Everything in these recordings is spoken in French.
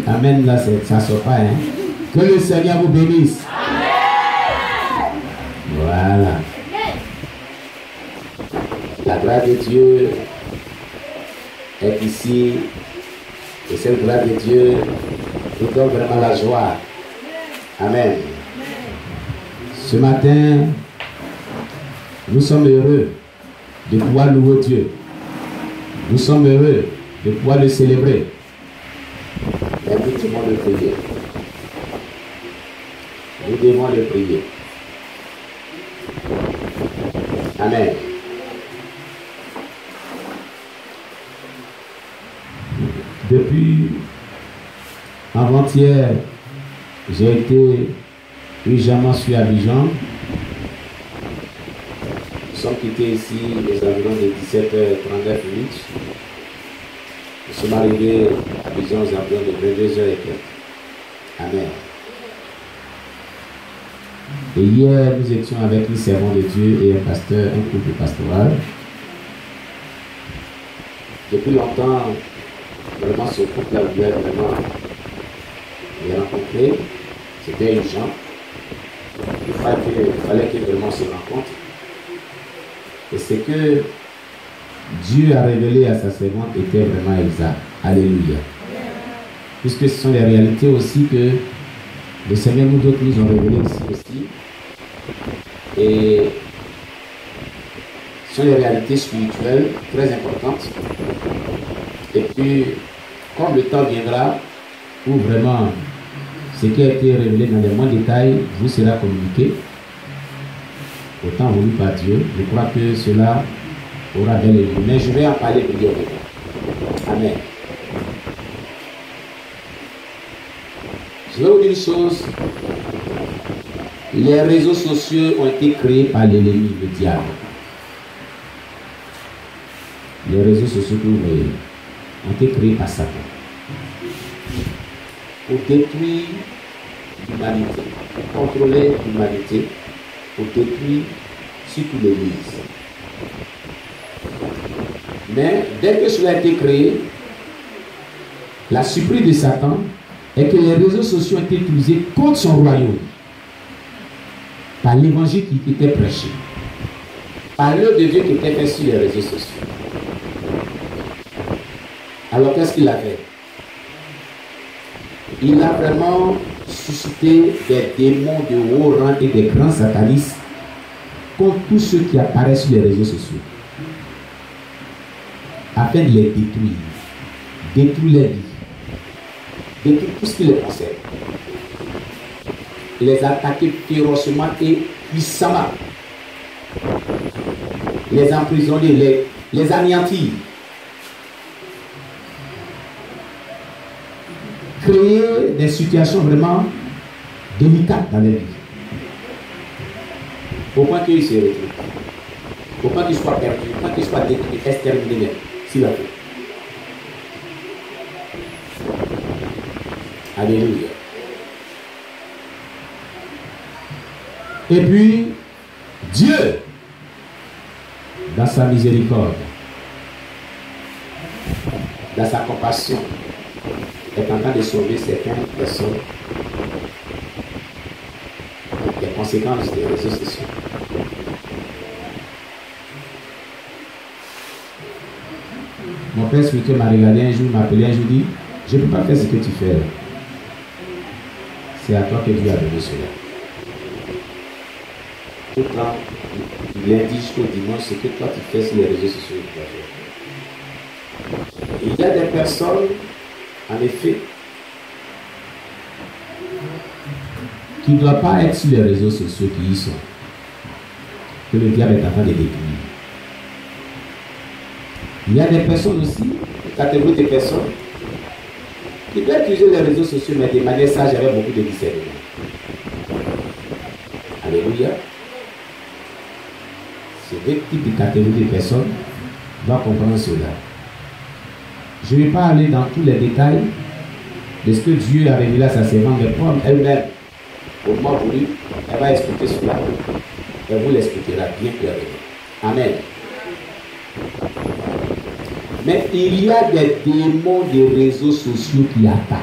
Amen, là, ça ne sort pas. Hein? Que le Seigneur vous bénisse. Amen. Voilà. La grâce de Dieu est ici. Et cette grâce de Dieu nous donne vraiment la joie. Amen. Ce matin, nous sommes heureux de pouvoir louer Dieu. Nous sommes heureux de pouvoir le célébrer. Mais nous devons le prier. Nous devons le prier. Amen. Depuis avant-hier, j'ai été urgemment sur Abidjan. Nous sommes quittés ici aux environs de 17h39. Nous sommes arrivés à Abidjan aux environs de 22h. Amen. Et hier, nous étions avec un servant de Dieu et un pasteur, un couple pastoral. Depuis longtemps, vraiment, ce couple-là voulait vraiment les rencontrer. C'était urgent. Il fallait qu'ils vraiment se rencontrent. Et ce que Dieu a révélé à sa servante était vraiment exact. Alléluia. Puisque ce sont les réalités aussi que le Seigneur nous autres nous ont révélées ici aussi. Et ce sont les réalités spirituelles très importantes. Et puis, comme le temps viendra, où vraiment ce qui a été révélé dans les moindres détails vous sera communiqué, au temps voulu par Dieu, je crois que cela aura bel et bien. Mais je vais en parler brièvement. Amen. Je vais vous dire une chose. Les réseaux sociaux ont été créés par l'ennemi, le diable. Les réseaux sociaux que vous voyez ont été créés par Satan pour détruire l'humanité, pour contrôler l'humanité, pour détruire surtout l'Église. Mais dès que cela a été créé, la surprise de Satan est que les réseaux sociaux ont été utilisés contre son royaume, par l'évangile qui était prêché, par l'œuvre de Dieu qui était fait sur les réseaux sociaux. Alors qu'est-ce qu'il a fait? Il a vraiment suscité des démons de haut rang et des grands satanistes contre tous ceux qui apparaissent sur les réseaux sociaux, afin de les détruire, détruire les vies, détruire tout ce qui les concerne, les attaquer férocement et puissamment, les emprisonner, les anéantir, créer des situations vraiment délicates dans les vies. Au point qu'ils se retrouvent, au point qu'ils soient perdus, au point qu'ils soient détruits, exterminés, s'il a fait. Alléluia. Et puis, Dieu, dans sa miséricorde, dans sa compassion, est en train de sauver certaines personnes des conséquences des réseaux sociaux. Mon père spirituel m'a regardé un jour, m'a appelé un jour, dit, je ne peux pas faire ce que tu fais. C'est à toi que Dieu a donné cela. Tout le temps, il indique jusqu'au dimanche ce que toi tu fais sur les réseaux sociaux. Il y a des personnes, en effet, qui ne doivent pas être sur les réseaux sociaux qui y sont, que le diable est en train de détruire. Il y a des personnes aussi, une catégorie de personnes, qui doivent utiliser les réseaux sociaux, mais de manière sage avec beaucoup de discernement. Alléluia. Ces deux types de catégories de personnes doivent comprendre cela. Je ne vais pas aller dans tous les détails de ce que Dieu a révélé à sa servante, mais comme elle-même, au moment voulu, elle va expliquer cela. Elle vous l'expliquera bien clairement. Amen. Mais il y a des démons des réseaux sociaux qui attaquent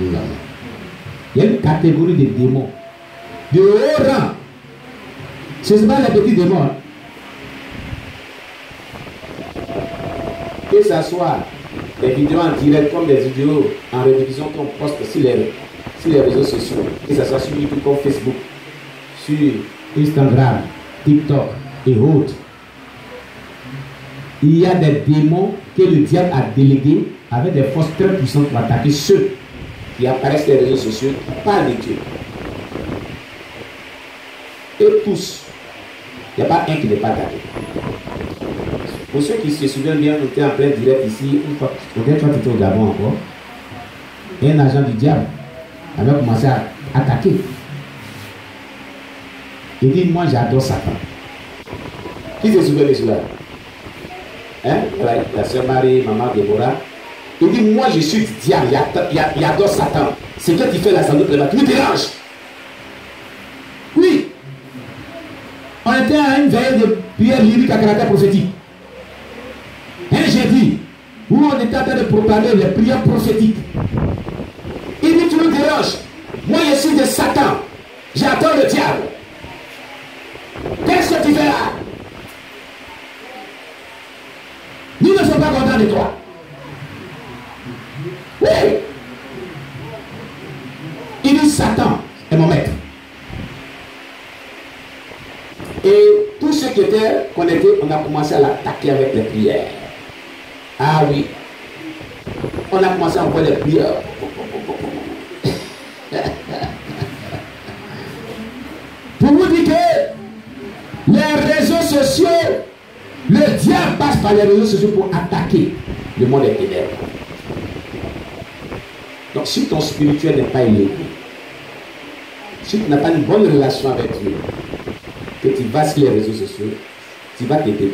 Il y a une catégorie de démons de haut rang. Ce n'est pas les petits démons. Hein. Que ce soit des vidéos en direct comme des vidéos en rediffusion qu'on poste sur les réseaux sociaux, que ce soit sur YouTube comme Facebook, sur Instagram, TikTok et autres. Il y a des démons que le diable a délégués avec des forces très puissantes pour attaquer ceux qui apparaissent sur les réseaux sociaux, qui parlent de Dieu. Et tous, il n'y a pas un qui n'est pas attaqué. Pour ceux qui se souviennent bien, on était en plein direct ici, une fois, peut-être tu étais au Gabon encore, et un agent du diable avait commencé à attaquer. Il dit, moi j'adore Satan. Qui se souvient de cela? Hein? La sœur Marie, maman Déborah. Il dit, moi je suis du diable, il adore Satan. C'est toi qui fais la santé de la. Tu me déranges. Oui. On était à une veille de prière lyrique à caractère prophétique. Un jeudi, où on était en train de proclamer les prières prophétiques. Il dit, tu me déranges. Moi je suis de Satan. J'adore le diable. Qu'est-ce que tu fais là? Nous ne sommes pas contents de toi. Oui. Il dit, Satan est mon maître. Et tous ceux qui étaient connectés, on a commencé à l'attaquer avec les prières. Ah oui. On a commencé à envoyer les prières. Pour vous dire que les réseaux sociaux, le diable passe par les réseaux sociaux pour attaquer le monde des ténèbres. Donc si ton spirituel n'est pas élevé, si tu n'as pas une bonne relation avec Dieu, que tu vas sur les réseaux sociaux, tu vas te détruire.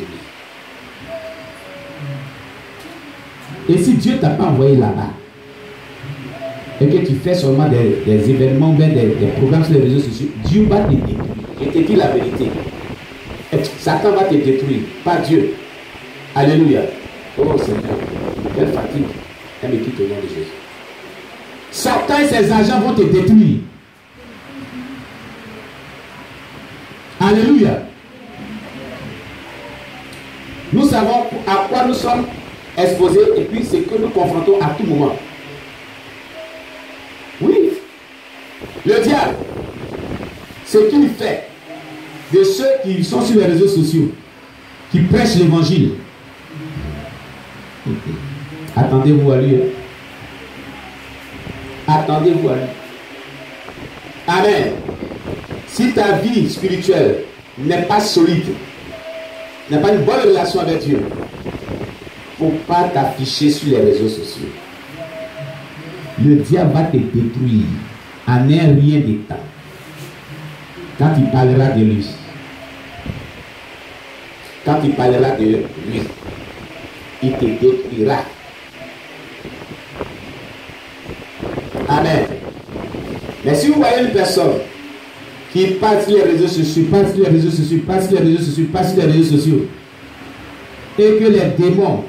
Et si Dieu ne t'a pas envoyé là-bas, et que tu fais seulement des événements, des programmes sur les réseaux sociaux, Dieu va te détruire. Je te dis la vérité. Satan va te détruire, pas Dieu. Alléluia. Oh Seigneur, quelle fatigue. Elle me quitte au nom de Jésus. Satan et ses agents vont te détruire. Alléluia. Nous savons à quoi nous sommes exposés et puis ce que nous confrontons à tout moment. Oui. Le diable, ce qu'il fait de ceux qui sont sur les réseaux sociaux, qui prêchent l'évangile, attendez-vous à lui. Attendez-vous à lui. Amen. Si ta vie spirituelle n'est pas solide, n'a pas une bonne relation avec Dieu, il ne faut pas t'afficher sur les réseaux sociaux. Le diable va te détruire en un rien de temps. Quand il parlera de lui. Quand il parlera de lui, il te détruira. Amen. Mais si vous voyez une personne qui passe sur les réseaux sociaux, passe sur les réseaux sociaux, passe sur les réseaux sociaux, passe sur les réseaux sociaux, et que les démons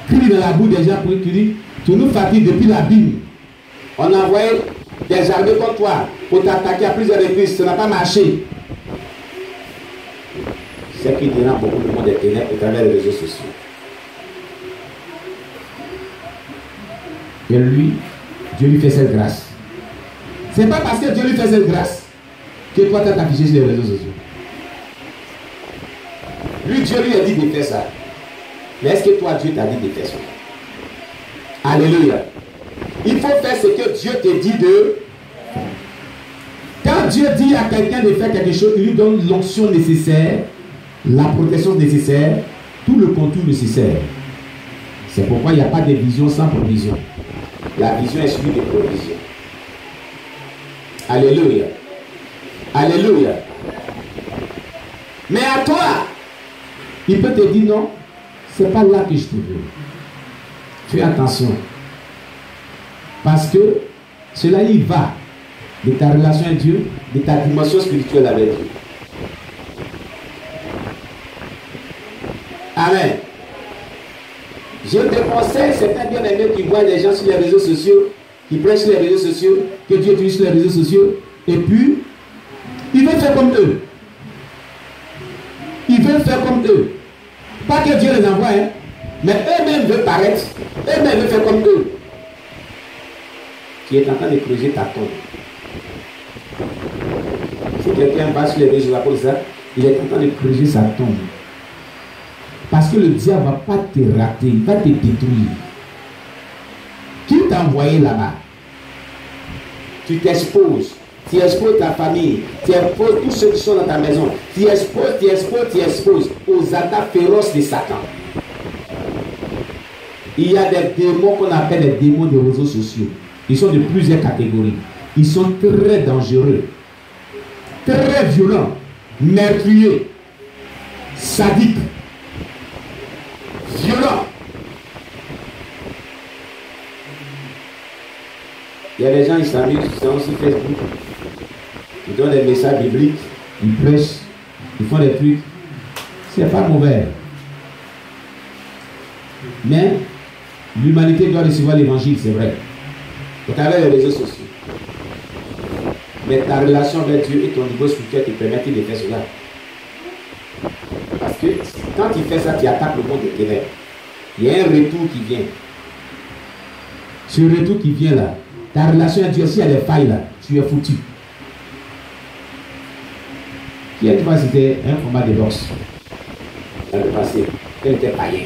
crient dans la bouche des gens pour dire, tu nous fatigues depuis la Bible. On a envoyé des armées contre toi pour t'attaquer à plusieurs reprises, ça n'a pas marché. C'est qui dérange beaucoup le monde des ténèbres à travers les réseaux sociaux. Et lui, Dieu lui fait cette grâce. C'est pas parce que Dieu lui fait cette grâce que toi t'as affiché sur les réseaux sociaux. Lui, Dieu lui a dit de faire ça. Mais est-ce que toi, Dieu t'a dit de faire ça? Alléluia. Il faut faire ce que Dieu te dit de. Quand Dieu dit à quelqu'un de faire quelque chose, il lui donne l'onction nécessaire, la protection nécessaire, tout le contour nécessaire. C'est pourquoi il n'y a pas de vision sans provision. La vision est suivie de provision. Alléluia. Alléluia. Mais à toi, il peut te dire non, c'est pas là que je te veux. Fais attention. Parce que cela y va de ta relation avec Dieu, de ta dimension spirituelle avec Dieu. Amen. Je te conseille, certains bien-aimés qui voient des gens sur les réseaux sociaux Ils prennent sur les réseaux sociaux, que Dieu utilise sur les réseaux sociaux, et puis, ils veulent faire comme eux. Ils veulent faire comme eux. Pas que Dieu les envoie, hein, mais eux-mêmes veulent paraître, eux-mêmes veulent faire comme eux. Tu es en train de creuser ta tombe. Si quelqu'un va sur les réseaux comme ça, il est en train de creuser sa tombe. Parce que le diable ne va pas te rater, il va te détruire. Qui t'a envoyé là-bas? Tu t'exposes. Tu exposes ta famille. Tu exposes tous ceux qui sont dans ta maison. Tu exposes aux attaques féroces de Satan. Il y a des démons qu'on appelle les démons des réseaux sociaux. Ils sont de plusieurs catégories. Ils sont très dangereux, très violents, meurtriers, sadiques, violents. Il y a des gens, ils s'amusent, ils sont sur Facebook, ils donnent des messages bibliques, ils prêchent, ils font des trucs. C'est pas mauvais. Mais l'humanité doit recevoir l'évangile, c'est vrai. Au travers des réseaux sociaux. Mais ta relation avec Dieu et ton niveau spirituel te permettent de faire cela. Parce que quand tu fais ça, tu attaques le monde des ténèbres. Il y a un retour qui vient. Ce retour qui vient là, ta relation avec Dieu, s'il y a des failles là, tu es foutu. Qui est-ce que c'était un combat de boxe dans le passé, quand il était païen.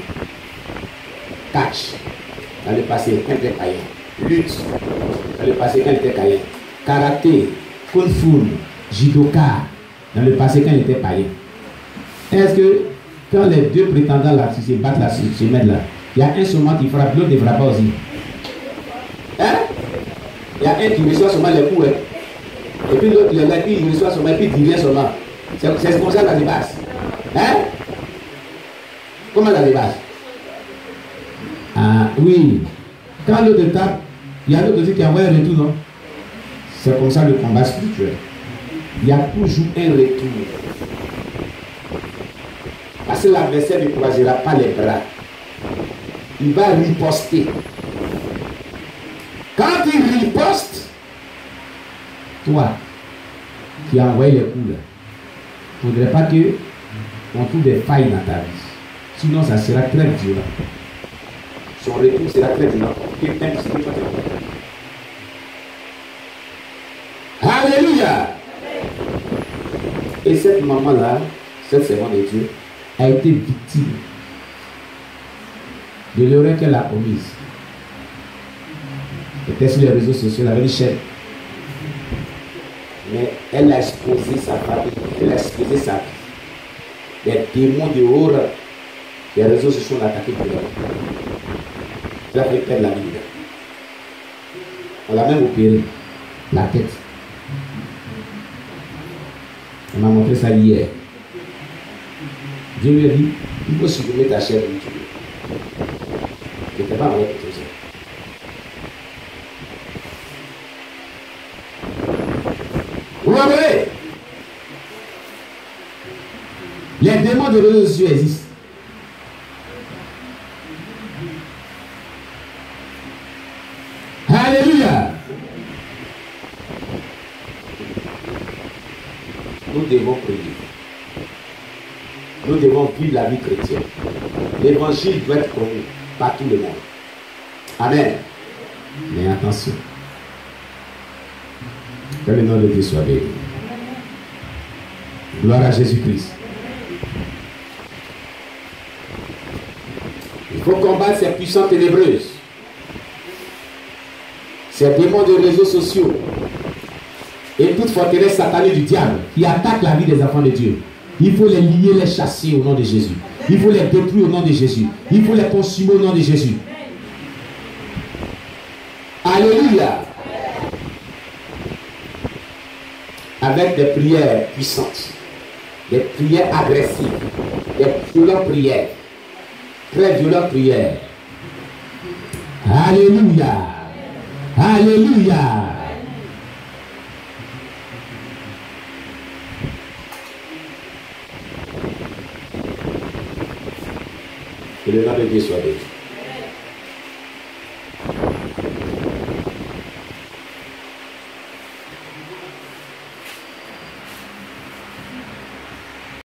Catch, dans le passé, quand il était païen. Lutte, dans le passé, quand il était païen. Karaté, kung fu, judoka, dans le passé, quand il était païen. Est-ce que quand les deux prétendants là, se battent là, se mettent là, il y a un seulement qui frappe, l'autre ne frappe pas aussi. Hein? Il y a un qui reçoit seulement les coups, hein? Et puis l'autre, il reçoit seulement, et puis il revient seulement. C'est comme ça dans les bases. Hein? Comment dans les bases? Ah oui. Quand l'autre tape, il y a l'autre aussi qui envoie un retour, non? C'est comme ça le combat spirituel. Il y a toujours un retour. Parce que l'adversaire ne croisera pas les bras. Il va riposter. Quand il riposte, toi qui as envoyé les coups là, il ne faudrait pas qu'on trouve des failles dans ta vie. Sinon, ça sera très violent. Son retour sera très violent. Alléluia! Et cette maman-là, cette servante de Dieu, a été victime de l'erreur qu'elle a commise. Elle était sur les réseaux sociaux, elle avait une chaîne. Mais elle a exposé sa famille, elle a exposé sa vie. Les démons de horreur, les réseaux sociaux l'ont attaqué pour elle. Ça fait perdre la vie. On l'a même opéré, la tête. On m'a montré ça hier. Dieu lui a dit, il faut supprimer ta chair de Dieu. Je n'étais pas vrai pour ça. Vous m'entendez? Les démons de réseaux sociaux existent. Alléluia. Nous devons prier. Nous devons vivre la vie chrétienne. L'évangile doit être connu par tout le monde. Amen. Mais attention. Que le nom de Dieu soit béni. Gloire à Jésus-Christ. Il faut combattre ces puissances ténébreuses. Ces démons de réseaux sociaux. Et toute forteresse satanée du diable qui attaque la vie des enfants de Dieu. Il faut les lier, les chasser au nom de Jésus. Il faut les détruire au nom de Jésus. Il faut les consumer au nom de Jésus. Alléluia. Avec des prières puissantes, des prières agressives, des violentes prières, très violentes prières. Alléluia. Alléluia. Que le nom de Dieu soit béni.